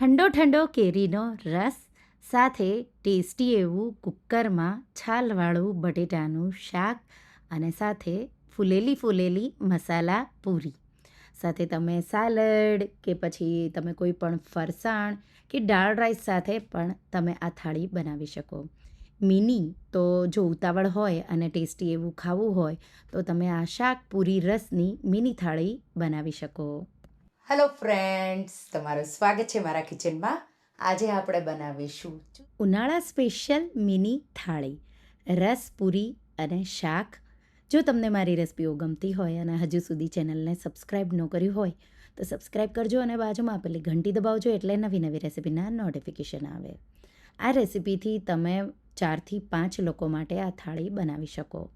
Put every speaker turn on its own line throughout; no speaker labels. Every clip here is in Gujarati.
ઠંડો ઠંડો કેરીનો રસ સાથે ટેસ્ટી એવું કુકરમાં છાલવાળું બટેટાનું શાક અને સાથે ફૂલેલી મસાલા પૂરી સાથે તમે સાલડ કે પછી તમે કોઈ પણ ફરસાણ કે દાળ રાઈસ સાથે પણ તમે આ થાળી બનાવી શકો. મિની તો જો ઉતાવળ હોય અને ટેસ્ટી એવું ખાવું હોય તો તમે આ શાક પૂરી રસની મિની થાળી બનાવી શકો.
હેલો ફ્રેન્ડ્સ, તમારું સ્વાગત છે મારા કિચનમાં. આજે આપણે બનાવીશું
ઉનાળા સ્પેશિયલ મિની થાળી, રસ પૂરી અને શાક. જો તમને મારી રેસિપીઓ ગમતી હોય અને હજુ સુધી ચેનલને સબસ્ક્રાઈબ ન કર્યું હોય તો સબસ્ક્રાઈબ કરજો અને બાજુમાં આપેલી ઘંટી દબાવજો એટલે નવી રેસિપીના નોટિફિકેશન આવે. આ રેસિપીથી તમે 4થી 5 લોકો માટે આ થાળી બનાવી શકો.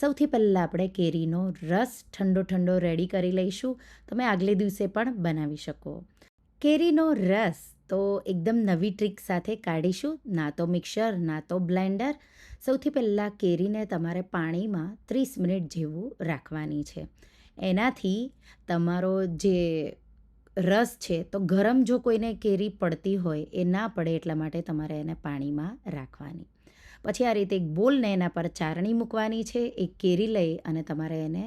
સૌથી પહેલાં આપણે કેરીનો રસ ઠંડો રેડી કરી લઈશું. તમે આગલે દિવસે પણ બનાવી શકો. કેરીનો રસ તો એકદમ નવી ટ્રીક સાથે કાઢીશું, ના તો મિક્સર ના તો બ્લેન્ડર. સૌથી પહેલાં કેરીને તમારે પાણીમાં 30 મિનિટ જેવું રાખવાની છે. એનાથી તમારો જે રસ છે તો ગરમ જો કોઈને કેરી પડતી હોય એ ના પડે એટલા માટે તમારે એને પાણીમાં રાખવાની. પછી આ રીતે એક બોલને એના પર ચારણી મૂકવાની છે. એક કેરી લઈ અને તમારે એને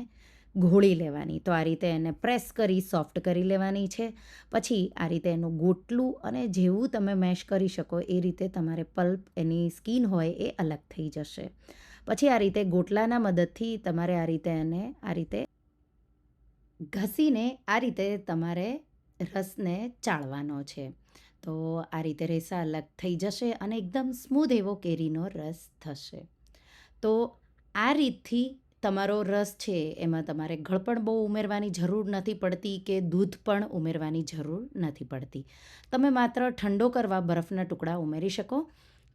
ઘોળી લેવાની. તો આ રીતે એને પ્રેસ કરી સોફ્ટ કરી લેવાની છે. પછી આ રીતે એનું ગોટલું અને જેવું તમે મેશ કરી શકો એ રીતે તમારે પલ્પ એની સ્કીન હોય એ અલગ થઈ જશે. પછી આ રીતે ગોટલાના મદદથી તમારે આ રીતે એને આ રીતે ઘસીને આ રીતે તમારે રસને ચાળવાનો છે. તો આ રીતે રેસા અલગ થઈ જશે અને એકદમ સ્મૂધ એવો કેરીનો રસ થશે. તો આ રીતથી તમારો રસ છે એમાં તમારે ગળપણ બહુ ઉમેરવાની જરૂર નથી પડતી કે દૂધ પણ ઉમેરવાની જરૂર નથી પડતી. તમે માત્ર ઠંડો કરવા બરફના ટુકડા ઉમેરી શકો.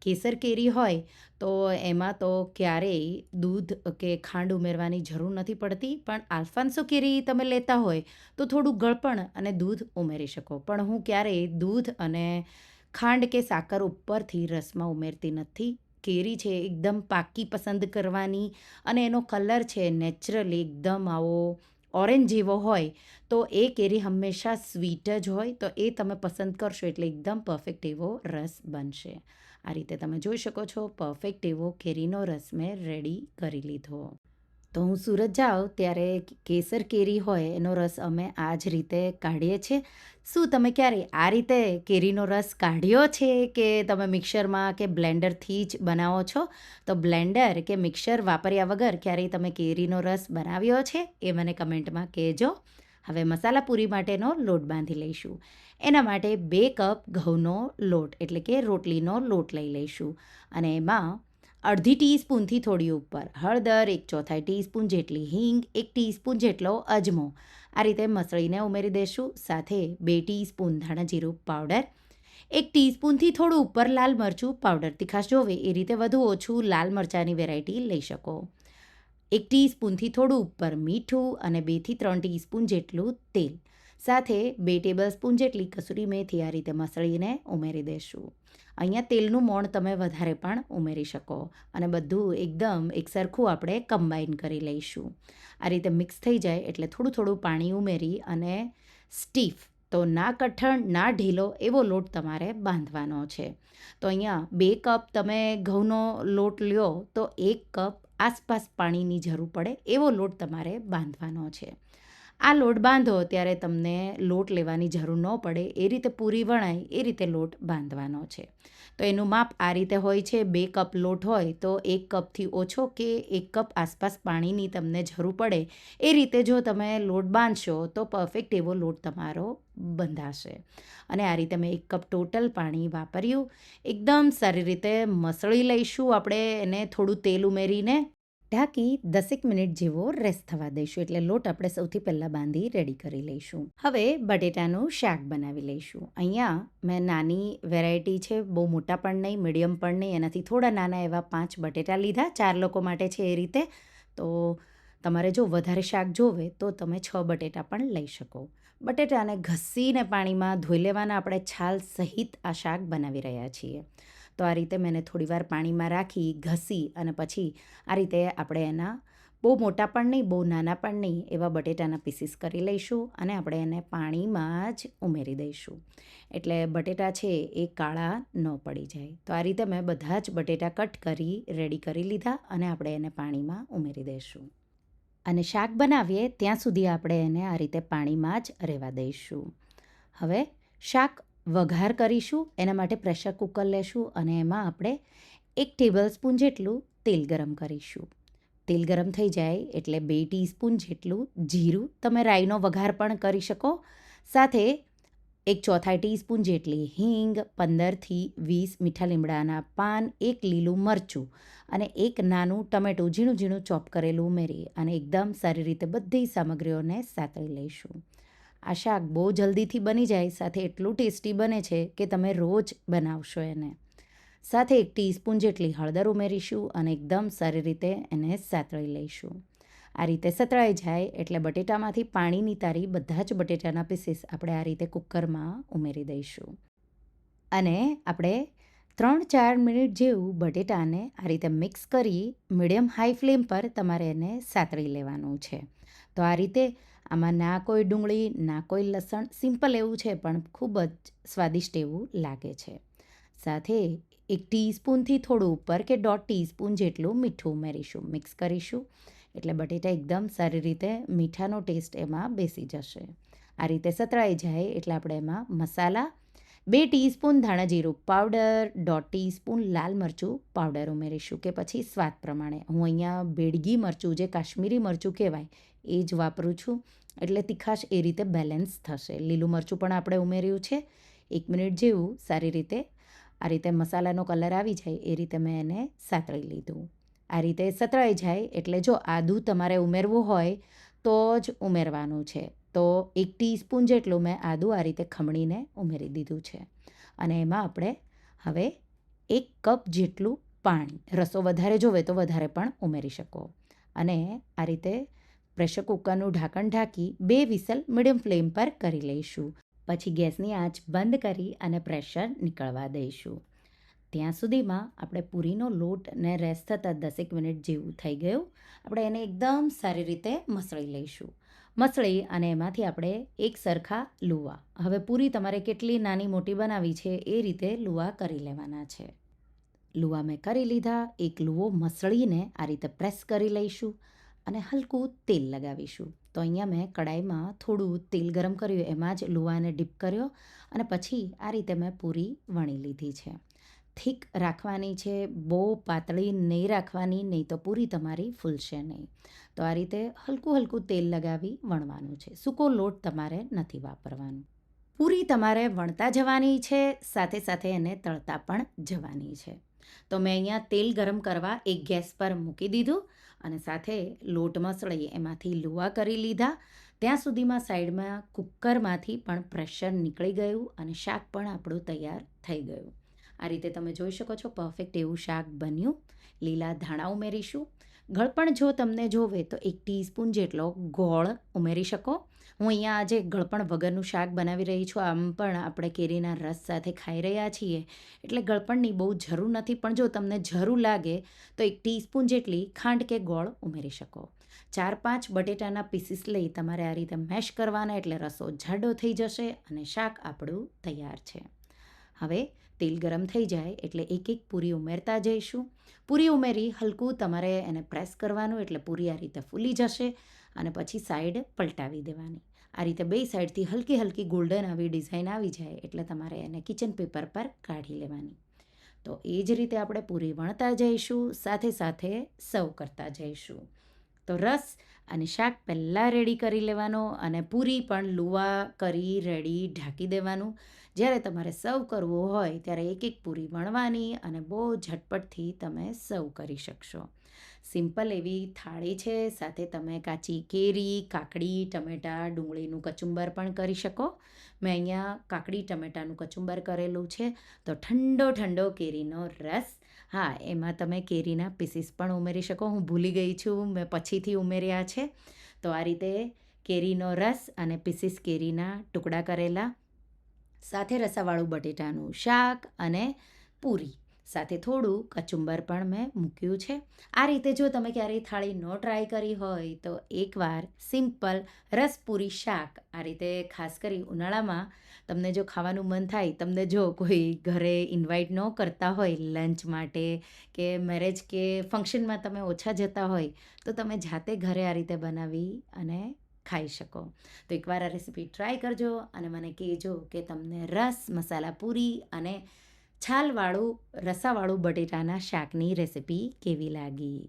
કેસર કેરી હોય તો એમાં તો ક્યારેય દૂધ કે ખાંડ ઉમેરવાની જરૂર નથી પડતી, પણ આલ્ફાન્સો કેરી તમે લેતા હોય તો થોડું ગળપણ અને દૂધ ઉમેરી શકો. પણ હું ક્યારેય દૂધ અને ખાંડ કે સાકર ઉપરથી રસમાં ઉમેરતી નથી. કેરી છે એકદમ પાકી પસંદ કરવાની અને એનો કલર છે નેચરલી એકદમ આવો ઓરેન્જ જેવો હોય તો એ કેરી હંમેશા સ્વીટ જ હોય, તો એ તમે પસંદ કરશો એટલે એકદમ પરફેક્ટ એવો રસ બનશે. આ રીતે તમે જોઈ શકો છો પરફેક્ટ એવો કેરીનો રસ મેં રેડી કરી લીધો. તો હું સુરત જાઉં ત્યારે કેસર કેરી હોય એનો રસ અમે આ જ રીતે કાઢીએ છીએ. શું તમે ક્યારે આ રીતે કેરીનો રસ કાઢ્યો છે કે તમે મિક્સરમાં કે બ્લેન્ડરથી જ બનાવો છો? તો બ્લેન્ડર કે મિક્સર વાપર્યા વગર ક્યારેય તમે કેરીનો રસ બનાવ્યો છે એ મને કમેન્ટમાં કહેજો. હવે મસાલા પૂરી માટેનો લોટ બાંધી લઈશું. એના માટે 2 કપ ઘઉંનો લોટ એટલે કે રોટલીનો લોટ લઈ લઈશું અને એમાં અડધી ટીસ્પૂનથી થોડી ઉપર હળદર, 1/4 ટીસ્પૂન જેટલી હિંગ, 1 ટીસ્પૂન જેટલો અજમો આ રીતે મસળીને ઉમેરી દઈશું. સાથે 2 ટીસ્પૂન ધાણા જીરું પાવડર, 1 ટીસ્પૂનથી થોડું ઉપર લાલ મરચું પાવડર. તીખાશ જોવે એ રીતે વધુ ઓછું લાલ મરચાંની વેરાયટી લઈ શકો. 1 ટીસ્પૂનથી થોડું ઉપર મીઠું અને 2થી 3 ટીસ્પૂન જેટલું તેલ. સાથે 2 ટેબલસ્પૂન જેટલી કસૂરી મેથી આ રીતે મસળીને ઉમેરી દઈશું. અહીંયા તેલનું મોણ તમે વધારે પણ ઉમેરી શકો અને બધું એકદમ એકસરખું આપણે કમ્બાઈન કરી લઈશું. આ રીતે મિક્સ થઈ જાય એટલે થોડું પાણી ઉમેરી અને સ્ટીફ તો ના કઠણ ના ઢીલો એવો લોટ તમારે બાંધવાનો છે. તો અહીંયા 2 કપ તમે ઘઉંનો લોટ લ્યો તો 1 કપ આસપાસ પાણીની જરૂર પડે એવો લોટ તમારે બાંધવાનો છે. આ લોટ બાંધો ત્યારે તમને લોટ લેવાની જરૂર ન પડે, એ રીતે પૂરી વણાય એ રીતે લોટ બાંધવાનો છે. તો એનું માપ આ રીતે હોય છે. 2 કપ લોટ હોય તો 1 કપથી ઓછો કે 1 કપ આસપાસ પાણીની તમને જરૂર પડે એ રીતે જો તમે લોટ બાંધશો તો પરફેક્ટ એવો લોટ તમારો બંધાશે. અને આ રીતે મેં 1 કપ ટોટલ પાણી વાપર્યું. એકદમ સારી રીતે મસળી લઈશું આપણે એને થોડું તેલ ઉમેરીને. ઢાંકી 10 મિનિટ જેવો રેસ્ટ થવા દઈશું એટલે લોટ આપણે સૌથી પહેલાં બાંધી રેડી કરી લઈશું. હવે બટેટાનું શાક બનાવી લઈશું. અહીંયા મેં નાની વેરાયટી છે, બહુ મોટા પણ નહીં મીડિયમ પણ નહીં, એનાથી થોડા નાના એવા 5 બટેટા લીધા. 4 લોકો માટે છે એ રીતે. તો તમારે જો વધારે શાક જોવે તો તમે 6 બટેટા પણ લઈ શકો. બટેટાને ઘસીને પાણીમાં ધોઈ લેવાના. આપણે છાલ સહિત આ શાક બનાવી રહ્યા છીએ. તો આ રીતે મેં થોડીવાર પાણીમાં રાખી ઘસી અને પછી આ રીતે આપણે એના બહુ મોટા પણ નહીં, બહુ નાના પણ નહીં, એવા બટેટાના પીસીસ કરી લઈશું અને આપણે એને પાણીમાં જ ઉમેરી દઈશું. એટલે બટેટા છે એ કાળા ન પડી જાય. તો આ રીતે મેં બધા જ બટેટા કટ કરી રેડી કરી લીધા અને આપણે એને પાણીમાં ઉમેરી દઈશું. અને શાક બનાવીએ ત્યાં સુધી આપણે એને આ રીતે પાણીમાં જ રહેવા દઈશું. હવે શાક વઘાર કરીશું. એના માટે પ્રેશર કુકર લેશું અને એમાં આપણે 1 ટેબલસ્પૂન જેટલું તેલ ગરમ કરીશું. તેલ ગરમ થઈ જાય એટલે 2 ટીસ્પૂન જેટલું જીરું, તમે રાઈનો વઘાર પણ કરી શકો. સાથે 1/4 ટીસ્પૂન જેટલી હિંગ, 15થી 20 મીઠા લીમડાના પાન, 1 લીલું મરચું અને 1 નાનું ટમેટું ઝીણું ઝીણું ચોપ કરેલું ઉમેરી અને એકદમ સારી રીતે બધી સામગ્રીઓને સાતળી લઈશું. આ શાક બહુ જલ્દીથી બની જાય, સાથે એટલું ટેસ્ટી બને છે કે તમે રોજ બનાવશો એને. સાથે 1 ટીસ્પૂન જેટલી હળદર ઉમેરીશું અને એકદમ સારી રીતે એને સાતળી લઈશું. આ રીતે સતળાઈ જાય એટલે બટેટામાંથી પાણી નિતારી બધા જ બટેટાના પીસીસ આપણે આ રીતે કુકરમાં ઉમેરી દઈશું. અને આપણે 3-4 મિનિટ જેવું બટેટાને આ રીતે મિક્સ કરી મીડિયમ હાઈ ફ્લેમ પર તમારે એને સાતળી લેવાનું છે. તો આ રીતે આમાં ના કોઈ ડુંગળી, ના કોઈ લસણ, સિમ્પલ એવું છે પણ ખૂબ જ સ્વાદિષ્ટ એવું લાગે છે. સાથે 1 ટીસ્પૂનથી થોડું ઉપર કે 1/2 ટીસ્પૂન જેટલું મીઠું ઉમેરીશું. મિક્સ કરીશું એટલે બટેટા એકદમ સારી રીતે મીઠાનો ટેસ્ટ એમાં બેસી જશે. આ રીતે સતળાઈ જાય એટલે આપણે એમાં મસાલા 2 ટીસ્પૂન ધાણાજીરું પાવડર, 1/2 ટીસ્પૂન લાલ મરચું પાવડર ઉમેરીશું કે પછી સ્વાદ પ્રમાણે. હું અહીંયા બેડગી મરચું, જે કાશ્મીરી મરચું કહેવાય, એ જ વાપરું છું. એટલે તીખાશ એ રીતે બેલેન્સ થશે. લીલું મરચું પણ આપણે ઉમેર્યું છે. 1 મિનિટ જેવું સારી રીતે આ રીતે મસાલાનો કલર આવી જાય એ રીતે મેં એને સાતળી લીધું. આ રીતે સતળાઈ જાય એટલે જો આદું તમારે ઉમેરવું હોય તો જ ઉમેરવાનું છે. તો 1 ટીસ્પૂન જેટલું મેં આદું આ રીતે ખમણીને ઉમેરી દીધું છે. અને એમાં આપણે હવે 1 કપ જેટલું પાણી, રસો વધારે જોવે તો વધારે પણ ઉમેરી શકો. અને આ રીતે પ્રેશર કુકરનું ઢાંકણ ઢાંકી 2 વિસલ મીડિયમ ફ્લેમ પર કરી લઈશું. પછી ગેસની આંચ બંધ કરી અને પ્રેશર નીકળવા દઈશું. ત્યાં સુધીમાં આપણે પૂરીનો લોટને રેસ્ટ થતાં 10 મિનિટ જેવું થઈ ગયું. આપણે એને એકદમ સારી રીતે મસળી લઈશું. મસળી અને એમાંથી આપણે એક સરખા લુવા, હવે પૂરી તમારે કેટલી નાની મોટી બનાવી છે એ રીતે લુવા કરી લેવાના છે. લુવા મેં કરી લીધા. એક લુવો મસળીને આ રીતે પ્રેસ કરી લઈશું અને હલકું તેલ લગાવીશું. તો અહીંયા મેં કડાઈમાં થોડું તેલ ગરમ કર્યું, એમાં જ લુવાને ડીપ કર્યો અને પછી આ રીતે મેં પૂરી વણી લીધી છે. થીક રાખવાની છે, બહુ પાતળી નહીં રાખવાની, નહીં તો પૂરી તમારી ફૂલશે નહીં. તો આ રીતે હલકું હલકું તેલ લગાવી વણવાનું છે. સૂકો લોટ તમારે નથી વાપરવાનો. પૂરી તમારે વણતા જવાની છે, સાથે સાથે એને તળતા પણ જવાની છે. તો મેં અહીંયા તેલ ગરમ કરવા એક ગેસ પર મૂકી દીધું અને સાથે લોટ મસળી એમાંથી લુવા કરી લીધા. ત્યાં સુધીમાં સાઈડમાં કુકરમાંથી પણ પ્રેશર નીકળી ગયું અને શાક પણ આપણું તૈયાર થઈ ગયું. આ રીતે તમે જોઈ શકો છો પરફેક્ટ એવું શાક બન્યું. લીલા ધાણા ઉમેરીશું. ગળપણ જો તમને જોવે તો 1 ટીસ્પૂન જેટલો ગોળ ઉમેરી શકો. હું અહીંયા આજે ગળપણ વગરનું શાક બનાવી રહી છું. આમ પણ આપણે કેરીના રસ સાથે ખાઈ રહ્યા છીએ એટલે ગળપણની બહુ જરૂર નથી, પણ જો તમને જરૂર લાગે તો 1 ટીસ્પૂન જેટલી ખાંડ કે ગોળ ઉમેરી શકો. 4-5 બટેટાના પીસીસ લઈ તમારે આ રીતે મેશ કરવાના એટલે રસો જાડો થઈ જશે અને શાક આપણું તૈયાર છે. હવે તેલ ગરમ થઈ જાય એટલે એક એક પૂરી ઉમેરતા જઈશું. પૂરી ઉમેરી હલકું તમારે એને પ્રેસ કરવાનું એટલે પૂરી આ રીતે ફૂલી જશે અને પછી સાઈડ પલટાવી દેવાની. આ રીતે બે સાઈડથી હલકી હલકી ગોલ્ડન આવી ડિઝાઇન આવી જાય એટલે તમારે એને કિચન પેપર પર કાઢી લેવાની. તો એ જ રીતે આપણે પૂરી વણતા જઈશું, સાથે સાથે સર્વ કરતા જઈશું. તો રસ અને શાક પહેલાં રેડી કરી લેવાનો અને પૂરી પણ લુવા કરી રેડી ઢાંકી દેવાનું. જ્યારે તમારે સર્વ કરવું હોય ત્યારે એક એક પૂરી વણવાની અને બહુ ઝટપટથી તમે સર્વ કરી શકશો. સિમ્પલ એવી થાળી છે, સાથે તમે કાચી કેરી, કાકડી, ટમેટાં, ડુંગળીનું કચુંબર પણ કરી શકો. મેં અહીંયા કાકડી ટમેટાનું કચુંબર કરેલું છે. તો ઠંડો ઠંડો કેરીનો રસ, હા એમાં તમે કેરીના પીસીસ પણ ઉમેરી શકો. હું ભૂલી ગઈ છું, મેં પછીથી ઉમેર્યા છે. તો આ રીતે કેરીનો રસ અને પીસીસ કેરીના ટુકડા કરેલા, સાથે રસાવાળું બટેટાનું શાક અને પૂરી, સાથે થોડું કચુંબર પણ મેં મૂક્યું છે. આ રીતે જો તમે ક્યારેય થાળી ન ટ્રાય કરી હોય તો એકવાર સિમ્પલ રસપૂરી શાક આ રીતે ખાસ કરી ઉનાળામાં તમને જો ખાવાનું મન થાય, તમને જો કોઈ ઘરે ઇન્વાઇટ ન કરતા હોય લંચ માટે કે મેરેજ કે ફંક્શનમાં તમે ઓછા જતા હોય તો તમે જાતે ઘરે આ રીતે બનાવી અને ખાઈ શકો. તો એકવાર આ રેસીપી ટ્રાય કરજો અને મને કહેજો કે તમને રસ મસાલા પૂરી અને છાલવાળું રસાવાળું બટેટાના શાકની રેસીપી કેવી લાગી.